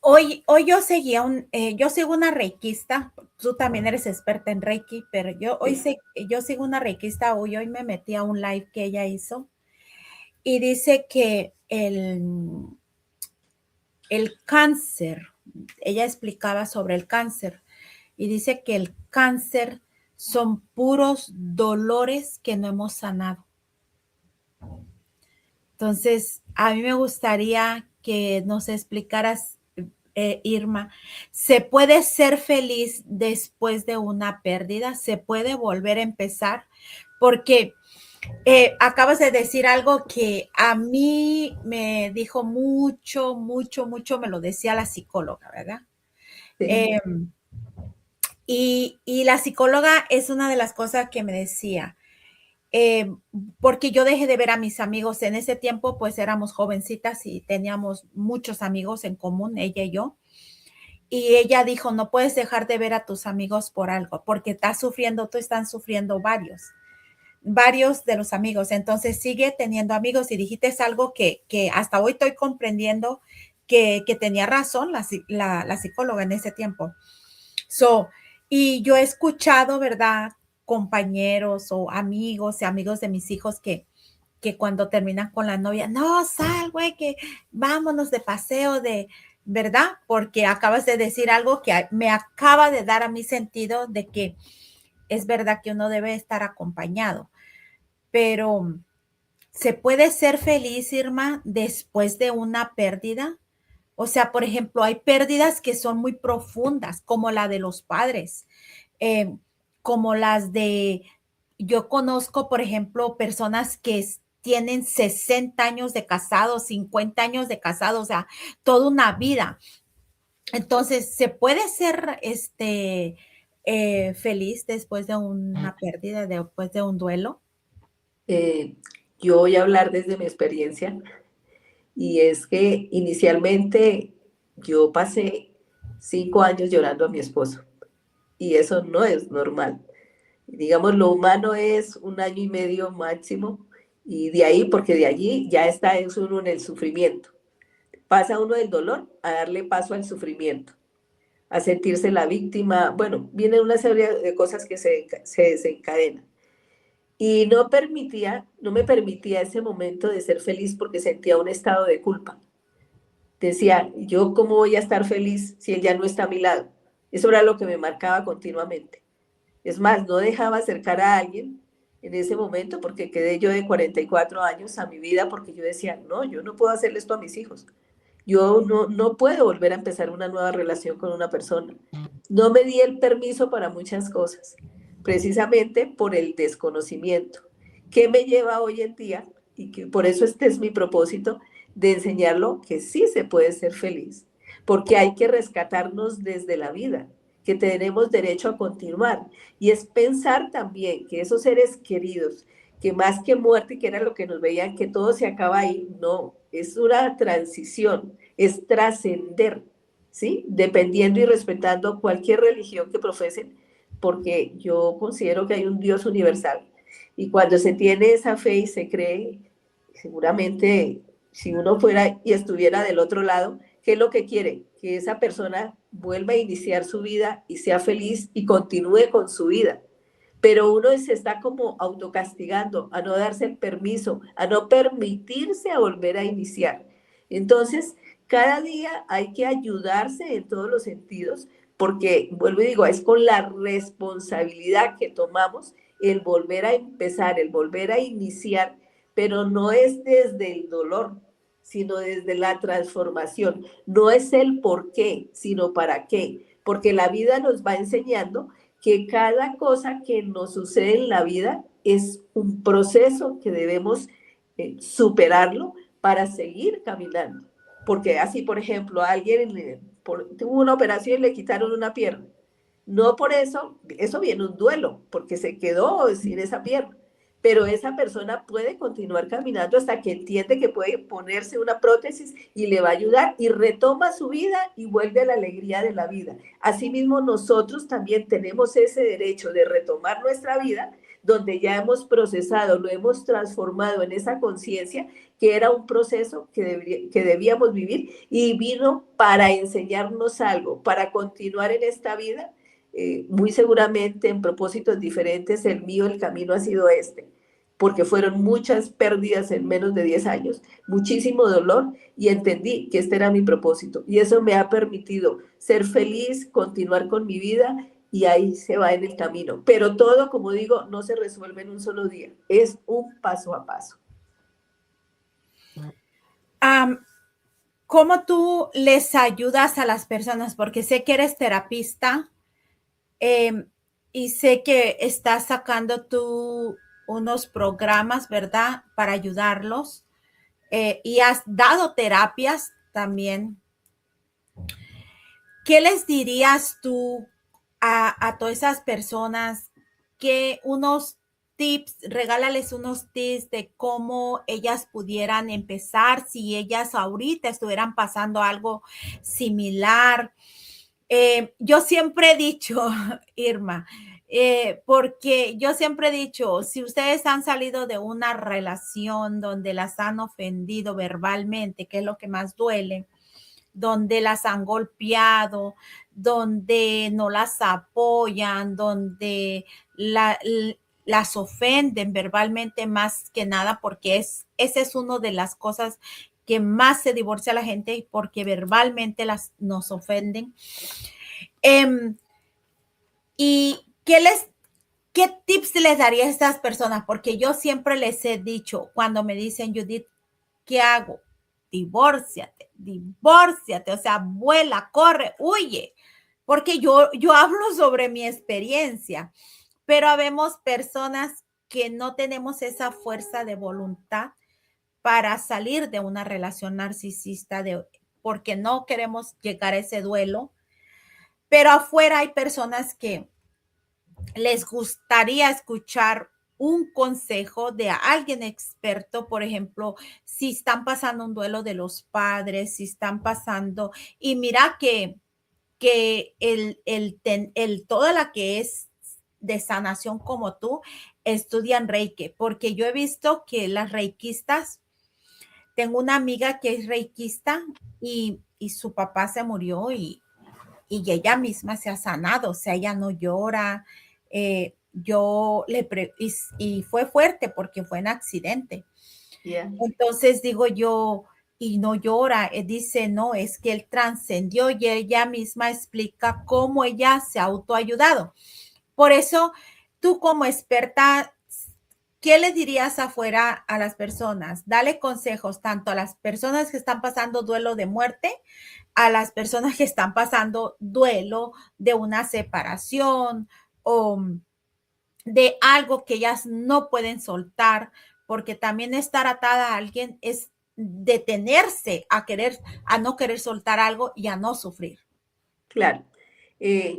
Hoy yo sigo una reikista, tú también eres experta en reiki, pero yo sigo una reikista, hoy me metí a un live que ella hizo y dice que el cáncer, ella explicaba sobre el cáncer y dice que el cáncer son puros dolores que no hemos sanado. Entonces, a mí me gustaría que nos explicaras, Irma, ¿se puede ser feliz después de una pérdida? ¿Se puede volver a empezar? Porque acabas de decir algo que a mí me dijo mucho, me lo decía la psicóloga, ¿verdad? Sí. Y la psicóloga es una de las cosas que me decía, porque yo dejé de ver a mis amigos en ese tiempo, pues éramos jovencitas y teníamos muchos amigos en común, ella y yo. Y ella dijo, no puedes dejar de ver a tus amigos por algo, porque están sufriendo varios de los amigos. Entonces sigue teniendo amigos y dijiste algo que hasta hoy estoy comprendiendo que tenía razón la psicóloga en ese tiempo. Y yo he escuchado, ¿verdad? Compañeros o amigos y amigos de mis hijos que cuando terminan con la novia, no, sal, güey, que vámonos de paseo, ¿verdad? Porque acabas de decir algo que me acaba de dar a mi sentido de que es verdad que uno debe estar acompañado, pero ¿se puede ser feliz, Irma, después de una pérdida? O sea, por ejemplo, hay pérdidas que son muy profundas, como la de los padres, eh, como las de, yo conozco, por ejemplo, personas que tienen 60 años de casados, 50 años de casados, o sea, toda una vida. Entonces, ¿se puede ser feliz después de una pérdida, después de un duelo? Yo voy a hablar desde mi experiencia y es que inicialmente yo pasé 5 años llorando a mi esposo y eso no es normal. Digamos, lo humano es 1 año y medio máximo y de ahí, porque de allí ya está es uno en el sufrimiento. Pasa uno del dolor a darle paso al sufrimiento, a sentirse la víctima. Bueno, viene una serie de cosas que se desencadenan. Y no me permitía ese momento de ser feliz porque sentía un estado de culpa. Decía, ¿yo cómo voy a estar feliz si él ya no está a mi lado? Eso era lo que me marcaba continuamente. Es más, no dejaba acercar a alguien en ese momento porque quedé yo de 44 años a mi vida porque yo decía, no, yo no puedo hacerle esto a mis hijos. Yo no puedo volver a empezar una nueva relación con una persona. No me di el permiso para muchas cosas, precisamente por el desconocimiento. ¿Qué me lleva hoy en día? Y que por eso este es mi propósito, de enseñarlo que sí se puede ser feliz, porque hay que rescatarnos desde la vida, que tenemos derecho a continuar. Y es pensar también que esos seres queridos, que más que muerte, que era lo que nos veían, que todo se acaba ahí, no, es una transición, es trascender, ¿sí? Dependiendo y respetando cualquier religión que profesen, porque yo considero que hay un Dios universal. Y cuando se tiene esa fe y se cree, seguramente si uno fuera y estuviera del otro lado, ¿qué es lo que quiere? Que esa persona vuelva a iniciar su vida y sea feliz y continúe con su vida. Pero uno se está como autocastigando, a no darse el permiso, a no permitirse a volver a iniciar. Entonces, cada día hay que ayudarse en todos los sentidos, porque, vuelvo y digo, es con la responsabilidad que tomamos el volver a empezar, el volver a iniciar, pero no es desde el dolor, sino desde la transformación. No es el por qué, sino para qué, porque la vida nos va enseñando que cada cosa que nos sucede en la vida es un proceso que debemos superarlo para seguir caminando. Porque así, por ejemplo, a alguien tuvo una operación y le quitaron una pierna. No por eso, eso viene un duelo, porque se quedó sin esa pierna. Pero esa persona puede continuar caminando hasta que entiende que puede ponerse una prótesis y le va a ayudar y retoma su vida y vuelve a la alegría de la vida. Asimismo, nosotros también tenemos ese derecho de retomar nuestra vida, donde ya hemos procesado, lo hemos transformado en esa conciencia que era un proceso que debíamos vivir y vino para enseñarnos algo, para continuar en esta vida. Muy seguramente en propósitos diferentes, el mío, el camino ha sido este, porque fueron muchas pérdidas en menos de 10 años, muchísimo dolor y entendí que este era mi propósito y eso me ha permitido ser feliz, continuar con mi vida y ahí se va en el camino. Pero todo, como digo, no se resuelve en un solo día, es un paso a paso. ¿Cómo tú les ayudas a las personas? Porque sé que eres terapista. Y sé que estás sacando tú unos programas, ¿verdad? Para ayudarlos. Y has dado terapias también. ¿Qué les dirías tú a todas esas personas? Que unos tips, regálales unos tips de cómo ellas pudieran empezar si ellas ahorita estuvieran pasando algo similar. Yo siempre he dicho, Irma, porque yo siempre he dicho, si ustedes han salido de una relación donde las han ofendido verbalmente, que es lo que más duele, donde las han golpeado, donde no las apoyan, donde las ofenden verbalmente más que nada, porque esa es una de las cosas que más se divorcia a la gente, porque verbalmente nos ofenden. ¿Y qué tips les daría a estas personas? Porque yo siempre les he dicho, cuando me dicen, Judith, ¿qué hago? Divórciate, o sea, vuela, corre, huye, porque yo hablo sobre mi experiencia, pero habemos personas que no tenemos esa fuerza de voluntad para salir de una relación narcisista, porque no queremos llegar a ese duelo, pero afuera hay personas que les gustaría escuchar un consejo de alguien experto, por ejemplo, si están pasando un duelo de los padres, si están pasando, y mira que toda la que es de sanación como tú, estudian Reiki, porque yo he visto que las reikistas, tengo una amiga que es reikista y su papá se murió y ella misma se ha sanado, o sea, ella no llora. Y fue fuerte porque fue un accidente. Yeah. Entonces digo yo, y no llora, dice, no, es que él trascendió y ella misma explica cómo ella se ha autoayudado. Por eso, tú como experta, ¿qué le dirías afuera a las personas? Dale consejos tanto a las personas que están pasando duelo de muerte, a las personas que están pasando duelo de una separación o de algo que ellas no pueden soltar, porque también estar atada a alguien es detenerse a no querer soltar algo y a no sufrir. Claro.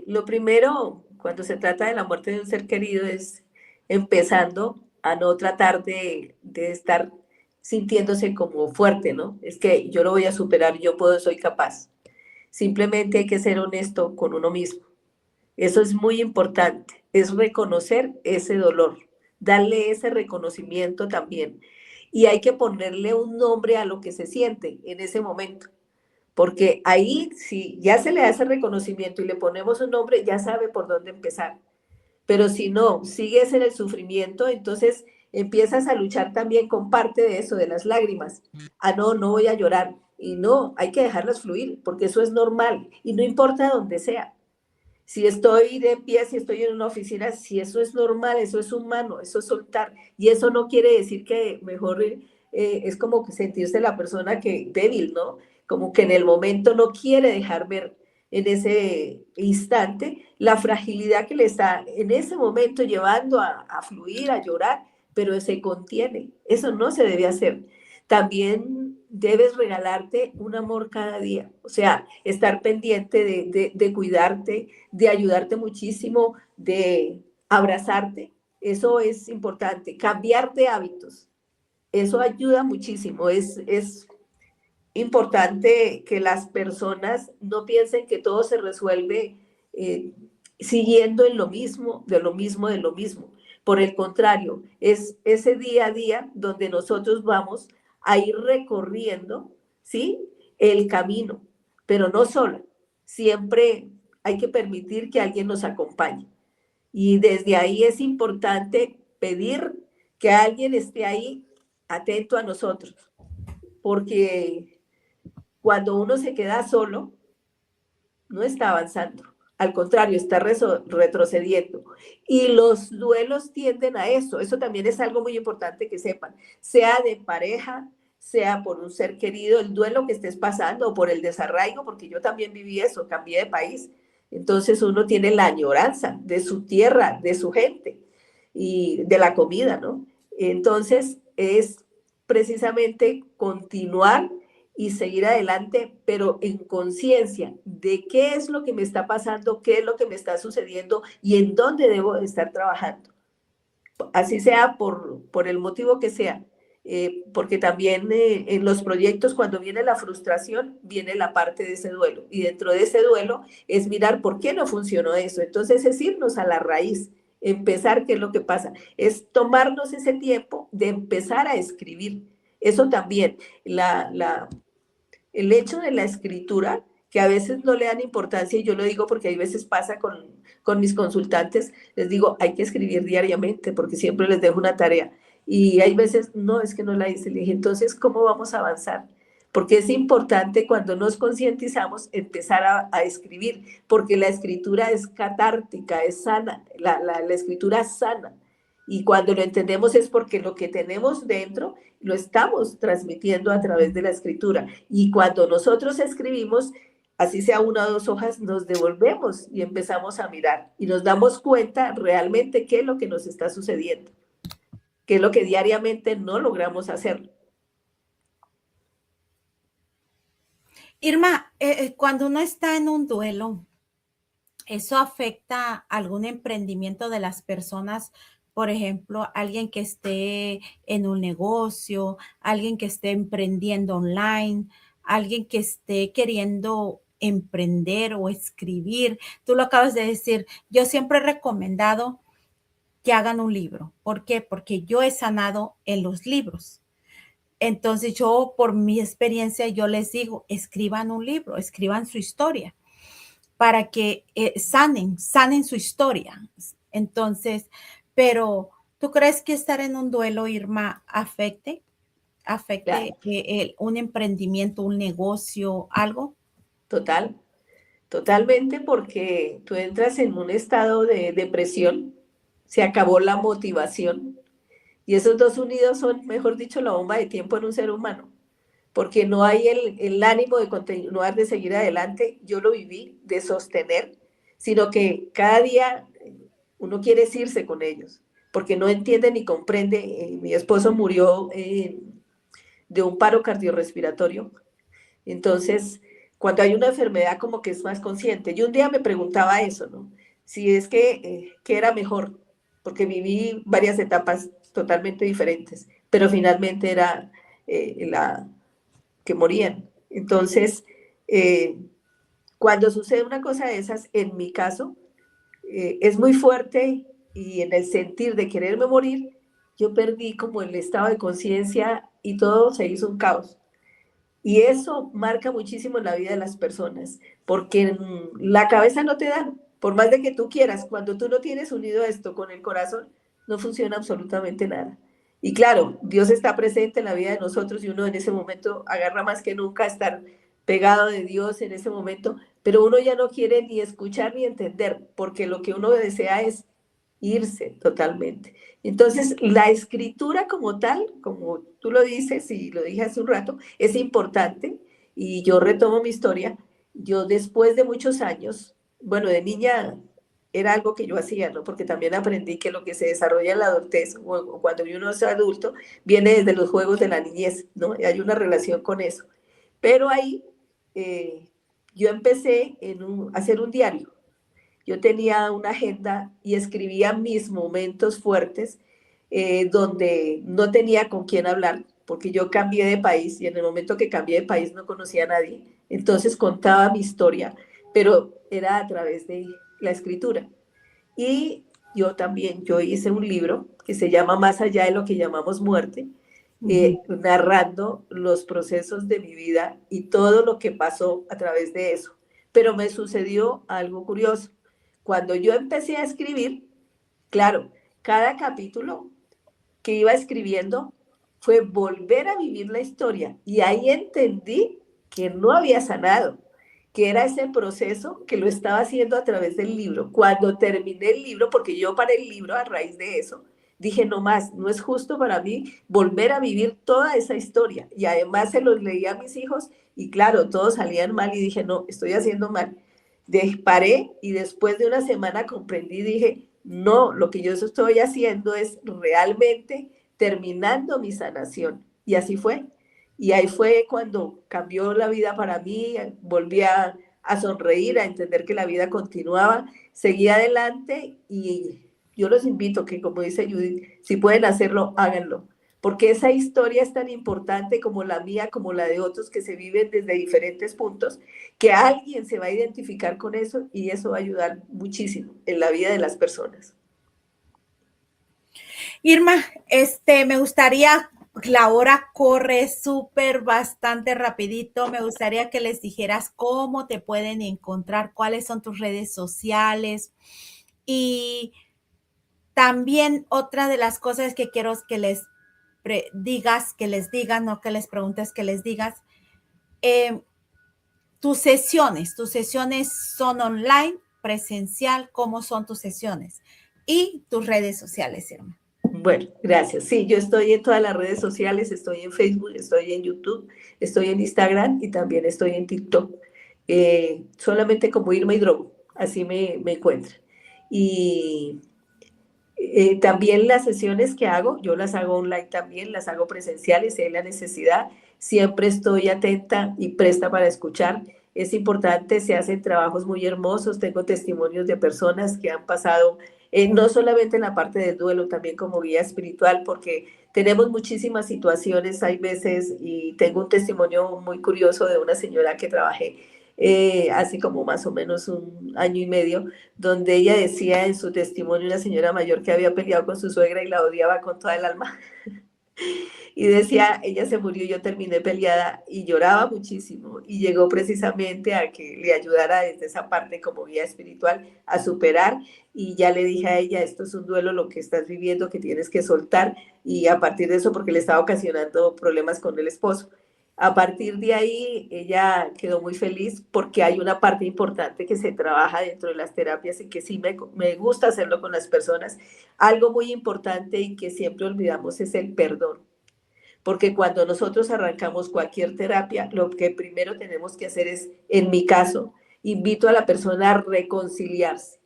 Lo primero, cuando se trata de la muerte de un ser querido, es empezando a no tratar de estar sintiéndose como fuerte, ¿no? Es que yo lo voy a superar, yo puedo, soy capaz. Simplemente hay que ser honesto con uno mismo. Eso es muy importante, es reconocer ese dolor, darle ese reconocimiento también. Y hay que ponerle un nombre a lo que se siente en ese momento. Porque ahí, si ya se le hace reconocimiento y le ponemos un nombre, ya sabe por dónde empezar. Pero si no, sigues en el sufrimiento, entonces empiezas a luchar también con parte de eso, de las lágrimas. Ah, no, no voy a llorar. Y no, hay que dejarlas fluir, porque eso es normal y no importa dónde sea. Si estoy de pie, si estoy en una oficina, si eso es normal, eso es humano, eso es soltar. Y eso no quiere decir que mejor es como que sentirse la persona que débil, ¿no? Como que en el momento no quiere dejar ver en ese instante la fragilidad que le está en ese momento llevando a fluir, a llorar, pero se contiene. Eso no se debe hacer. También debes regalarte un amor cada día, o sea, estar pendiente de cuidarte, de ayudarte muchísimo, de abrazarte. Eso es importante. Cambiar de hábitos. Eso ayuda muchísimo. Es importante que las personas no piensen que todo se resuelve eh, siguiendo en lo mismo, de lo mismo, de lo mismo. Por el contrario, es ese día a día donde nosotros vamos a ir recorriendo, ¿sí? El camino, pero no sola. Siempre hay que permitir que alguien nos acompañe. Y desde ahí es importante pedir que alguien esté ahí atento a nosotros, porque cuando uno se queda solo, no está avanzando. Al contrario, está retrocediendo. Y los duelos tienden a eso. Eso también es algo muy importante que sepan. Sea de pareja, sea por un ser querido, el duelo que estés pasando o por el desarraigo, porque yo también viví eso, cambié de país. Entonces uno tiene la añoranza de su tierra, de su gente y de la comida, ¿no? Entonces es precisamente continuar y seguir adelante, pero en conciencia de qué es lo que me está pasando, qué es lo que me está sucediendo y en dónde debo estar trabajando. Así sea por el motivo que sea, porque también en los proyectos cuando viene la frustración, viene la parte de ese duelo. Y dentro de ese duelo es mirar por qué no funcionó eso. Entonces es irnos a la raíz, empezar qué es lo que pasa. Es tomarnos ese tiempo de empezar a escribir. Eso también, el hecho de la escritura, que a veces no le dan importancia, y yo lo digo porque hay veces pasa con mis consultantes, les digo, hay que escribir diariamente porque siempre les dejo una tarea. Y hay veces, no, es que no la hice. Le dije, entonces, ¿cómo vamos a avanzar? Porque es importante cuando nos concientizamos empezar a escribir, porque la escritura es catártica, es sana, la escritura sana. Y cuando lo entendemos es porque lo que tenemos dentro lo estamos transmitiendo a través de la escritura. Y cuando nosotros escribimos, así sea una o dos hojas, nos devolvemos y empezamos a mirar y nos damos cuenta realmente qué es lo que nos está sucediendo, qué es lo que diariamente no logramos hacer. Irma, cuando uno está en un duelo, ¿eso afecta algún emprendimiento de las personas? Por ejemplo, alguien que esté en un negocio, alguien que esté emprendiendo online, alguien que esté queriendo emprender o escribir. Tú lo acabas de decir, yo siempre he recomendado que hagan un libro. ¿Por qué? Porque yo he sanado en los libros. Entonces yo, por mi experiencia, yo les digo, escriban un libro, escriban su historia para que sanen su historia. Entonces, pero ¿tú crees que estar en un duelo, Irma, afecte Claro, un emprendimiento, un negocio, algo? total. totalmente, porque tú entras en un estado de depresión, se acabó la motivación y esos dos unidos son, mejor dicho, la bomba de tiempo en un ser humano, porque no hay el ánimo de continuar, de seguir adelante. Yo lo viví, de sostener, sino que cada día uno quiere irse con ellos, porque no entiende ni comprende. Mi esposo murió de un paro cardiorrespiratorio. Entonces, cuando hay una enfermedad como que es más consciente. Yo un día me preguntaba eso, ¿no? Si es que era mejor, porque viví varias etapas totalmente diferentes, pero finalmente era la que morían. Entonces, eh, cuando sucede una cosa de esas, en mi caso, es muy fuerte y en el sentir de quererme morir, yo perdí como el estado de conciencia y todo se hizo un caos. Y eso marca muchísimo la vida de las personas, porque la cabeza no te da, por más de que tú quieras, cuando tú no tienes unido esto con el corazón, no funciona absolutamente nada. Y claro, Dios está presente en la vida de nosotros y uno en ese momento agarra más que nunca a estar pegado de Dios en ese momento, pero uno ya no quiere ni escuchar ni entender, porque lo que uno desea es irse totalmente. Entonces, la escritura como tal, como tú lo dices y lo dije hace un rato, es importante y yo retomo mi historia. Yo después de muchos años, bueno, de niña era algo que yo hacía, ¿no? Porque también aprendí que lo que se desarrolla en la adultez o cuando uno es adulto viene desde los juegos de la niñez, ¿no? Y hay una relación con eso. Pero ahí yo empecé a hacer un diario. Yo tenía una agenda y escribía mis momentos fuertes donde no tenía con quién hablar, porque yo cambié de país y en el momento que cambié de país no conocía a nadie. Entonces contaba mi historia, pero era a través de la escritura. Y yo también, yo hice un libro que se llama Más allá de lo que llamamos muerte, narrando los procesos de mi vida y todo lo que pasó a través de eso. Pero me sucedió algo curioso. Cuando yo empecé a escribir, claro, cada capítulo que iba escribiendo fue volver a vivir la historia y ahí entendí que no había sanado, que era ese proceso que lo estaba haciendo a través del libro. Cuando terminé el libro, porque yo para el libro a raíz de eso, dije no más, no es justo para mí volver a vivir toda esa historia. Y además se los leí a mis hijos y claro, todos salían mal y dije no, estoy haciendo mal. Paré y después de una semana comprendí, dije, no, lo que yo estoy haciendo es realmente terminando mi sanación. Y así fue. Y ahí fue cuando cambió la vida para mí, volví a sonreír, a entender que la vida continuaba, seguí adelante y yo los invito que, como dice Judith, si pueden hacerlo, háganlo. Porque esa historia es tan importante como la mía, como la de otros que se viven desde diferentes puntos, que alguien se va a identificar con eso y eso va a ayudar muchísimo en la vida de las personas. Irma, me gustaría, la hora corre súper bastante rapidito. Me gustaría que les dijeras cómo te pueden encontrar, cuáles son tus redes sociales. Y también otra de las cosas que quiero que les digas, que les digas, no que les preguntes, que les digas. Tus sesiones son online, presencial, ¿cómo son tus sesiones? Y tus redes sociales, Irma. Bueno, gracias. Sí, yo estoy en todas las redes sociales, estoy en Facebook, estoy en YouTube, estoy en Instagram y también estoy en TikTok. Solamente como Irma Hidrogo, así me encuentran. Y también las sesiones que hago, yo las hago online también, las hago presenciales, si hay la necesidad, siempre estoy atenta y presta para escuchar. Es importante, se hacen trabajos muy hermosos, tengo testimonios de personas que han pasado, no solamente en la parte del duelo, también como guía espiritual, porque tenemos muchísimas situaciones, hay veces, y tengo un testimonio muy curioso de una señora que trabajé hace como más o menos un año y medio, donde ella decía en su testimonio, una señora mayor que había peleado con su suegra y la odiaba con toda el alma. Y decía, ella se murió, yo terminé peleada y lloraba muchísimo. Y llegó precisamente a que le ayudara desde esa parte como guía espiritual a superar. Y ya le dije a ella, esto es un duelo lo que estás viviendo, que tienes que soltar. Y a partir de eso, porque le estaba ocasionando problemas con el esposo. A partir de ahí, ella quedó muy feliz porque hay una parte importante que se trabaja dentro de las terapias y que sí me gusta hacerlo con las personas. Algo muy importante y que siempre olvidamos es el perdón. Porque cuando nosotros arrancamos cualquier terapia, lo que primero tenemos que hacer es, en mi caso, invito a la persona a reconciliarse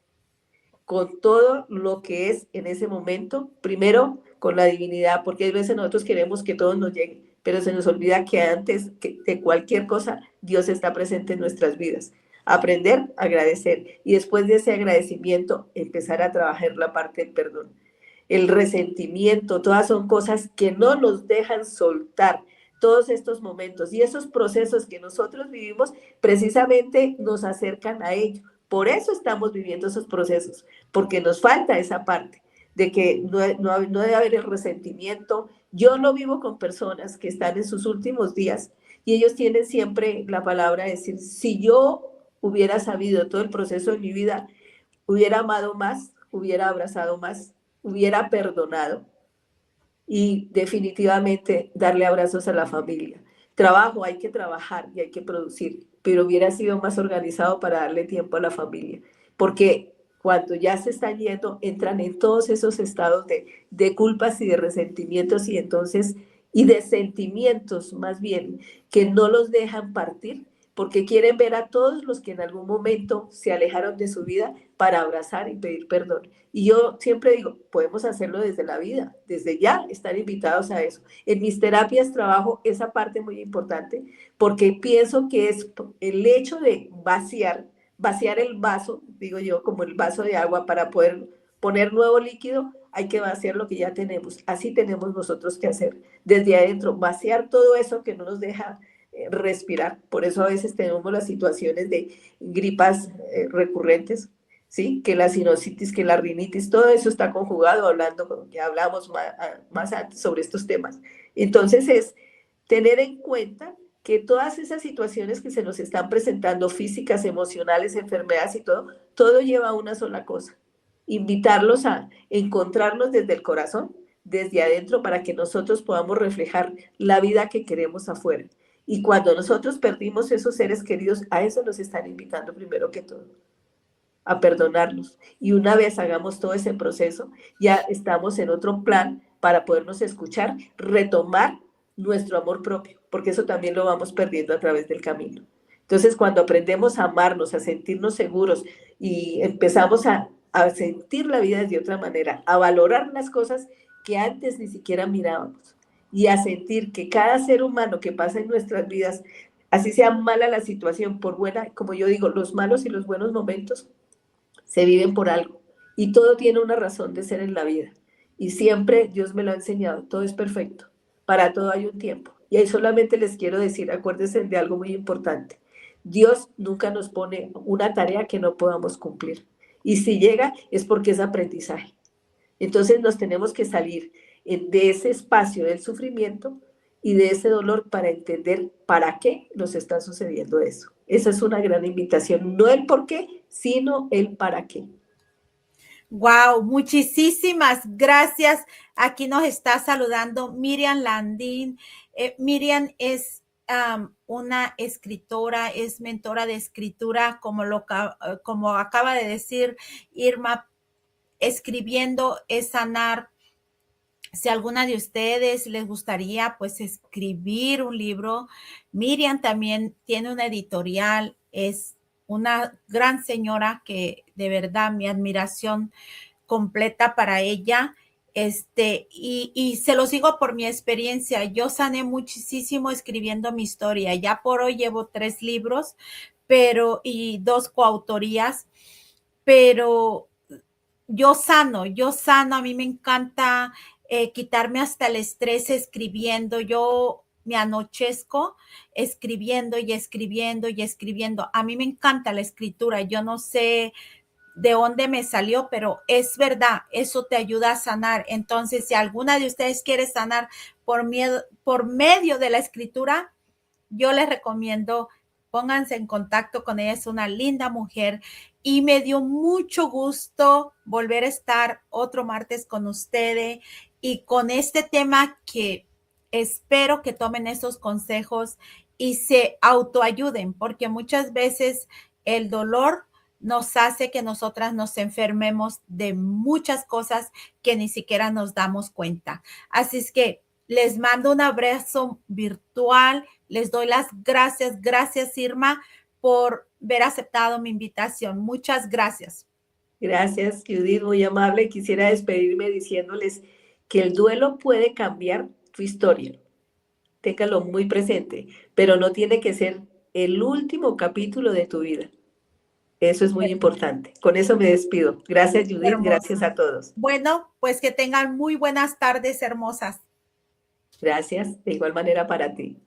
con todo lo que es en ese momento, primero con la divinidad, porque a veces nosotros queremos que todo nos llegue, pero se nos olvida que antes de cualquier cosa, Dios está presente en nuestras vidas. Aprender, agradecer y después de ese agradecimiento, empezar a trabajar la parte del perdón. El resentimiento, todas son cosas que no nos dejan soltar todos estos momentos y esos procesos que nosotros vivimos precisamente nos acercan a ello. Por eso estamos viviendo esos procesos, porque nos falta esa parte de que no debe haber el resentimiento. Yo lo vivo con personas que están en sus últimos días y ellos tienen siempre la palabra de decir, si yo hubiera sabido todo el proceso de mi vida, hubiera amado más, hubiera abrazado más, hubiera perdonado y definitivamente darle abrazos a la familia. Trabajo, hay que trabajar y hay que producir, pero hubiera sido más organizado para darle tiempo a la familia, porque cuando ya se están yendo, entran en todos esos estados de culpas y de resentimientos y entonces, y de sentimientos más bien, que no los dejan partir, porque quieren ver a todos los que en algún momento se alejaron de su vida para abrazar y pedir perdón. Y yo siempre digo, podemos hacerlo desde la vida, desde ya están invitados a eso. En mis terapias trabajo esa parte muy importante porque pienso que es el hecho de vaciar el vaso, digo yo, como el vaso de agua para poder poner nuevo líquido, hay que vaciar lo que ya tenemos. Así tenemos nosotros que hacer desde adentro, vaciar todo eso que no nos deja respirar. Por eso a veces tenemos las situaciones de gripas recurrentes, ¿sí? Que la sinusitis, que la rinitis, todo eso está conjugado, hablando, ya hablamos más antes sobre estos temas. Entonces es tener en cuenta que todas esas situaciones que se nos están presentando, físicas, emocionales, enfermedades y todo lleva a una sola cosa, invitarlos a encontrarnos desde el corazón, desde adentro, para que nosotros podamos reflejar la vida que queremos afuera. Y cuando nosotros perdimos esos seres queridos, a eso nos están invitando primero que todo, a perdonarnos. Y una vez hagamos todo ese proceso, ya estamos en otro plan para podernos escuchar, retomar nuestro amor propio, porque eso también lo vamos perdiendo a través del camino. Entonces, cuando aprendemos a amarnos, a sentirnos seguros y empezamos a sentir la vida de otra manera, a valorar las cosas que antes ni siquiera mirábamos y a sentir que cada ser humano que pasa en nuestras vidas, así sea mala la situación, por buena, como yo digo, los malos y los buenos momentos se viven por algo y todo tiene una razón de ser en la vida. Y siempre Dios me lo ha enseñado, todo es perfecto, para todo hay un tiempo. Y ahí solamente les quiero decir, acuérdense de algo muy importante. Dios nunca nos pone una tarea que no podamos cumplir. Y si llega es porque es aprendizaje. Entonces nos tenemos que salir de ese espacio del sufrimiento y de ese dolor para entender para qué nos está sucediendo eso. Esa es una gran invitación, no el por qué, sino el para qué. Wow, muchísimas gracias. Aquí nos está saludando Miriam Landín. Miriam es una escritora, es mentora de escritura, como acaba de decir Irma, escribiendo es sanar. Si a alguna de ustedes les gustaría pues escribir un libro, Miriam también tiene una editorial, es una gran señora que de verdad mi admiración completa para ella. Y se los digo por mi experiencia, yo sané muchísimo escribiendo mi historia. Ya por hoy llevo 3 libros, y 2 coautorías, pero yo sano, a mí me encanta quitarme hasta el estrés escribiendo. Yo me anochezco escribiendo y escribiendo y escribiendo. A mí me encanta la escritura. Yo no sé de dónde me salió, pero es verdad, eso te ayuda a sanar. Entonces, si alguna de ustedes quiere sanar por medio de la escritura, yo les recomiendo, pónganse en contacto con ella, es una linda mujer y me dio mucho gusto volver a estar otro martes con ustedes y con este tema que espero que tomen esos consejos y se autoayuden, porque muchas veces el dolor nos hace que nosotras nos enfermemos de muchas cosas que ni siquiera nos damos cuenta. Así es que les mando un abrazo virtual, les doy las gracias. Gracias, Irma, por haber aceptado mi invitación. Muchas gracias. Gracias, Judith, muy amable. Quisiera despedirme diciéndoles que el duelo puede cambiar tu historia. Téngalo muy presente, pero no tiene que ser el último capítulo de tu vida. Eso es muy importante. Con eso me despido. Gracias, Judith. Hermosa. Gracias a todos. Bueno, pues que tengan muy buenas tardes, hermosas. Gracias. De igual manera para ti.